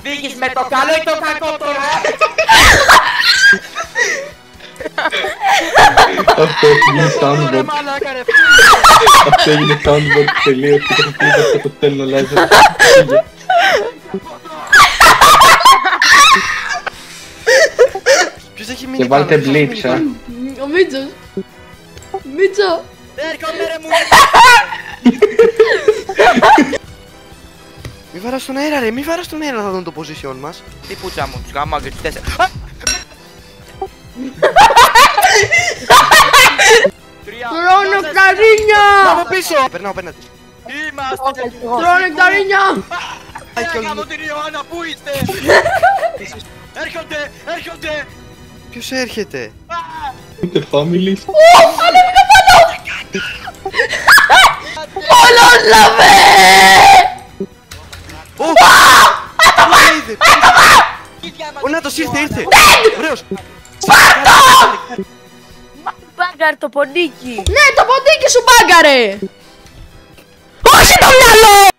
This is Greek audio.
φύγεις με το καλό ή το κακό τώρα? Αυτό έγινε soundboard. Αυτό έγινε soundboard τελείως και το πήγα και το στέλνω live. Ποιος έχει μείνει Και βάλτε blitz, Ο Μίτσος. Μίτσο. Έρχονται ρε μου. Μη βάρας στον αέρα ρε, μη βάρας στον αέρα, θα δουν το position μας. Τι πουτσα μου, τους γαμάω και τους 4. Τρώνε νεκταρίνια. Από πίσω! Περνάω απέναντι. Είμαστε. Τρώνε νεκταρίνια. Γάμο την Ιωάννα, πού είστε? Έρχονται, έρχονται. Ποιος έρχεται? Ούτε families. Ολόλαβε. Ο Νάτος ήρθε! Ωραίος! Μπάγκαρ το ποντίκι. Ναι, το ποντίκι σου μπάγκαρε. Όχι το μυαλό.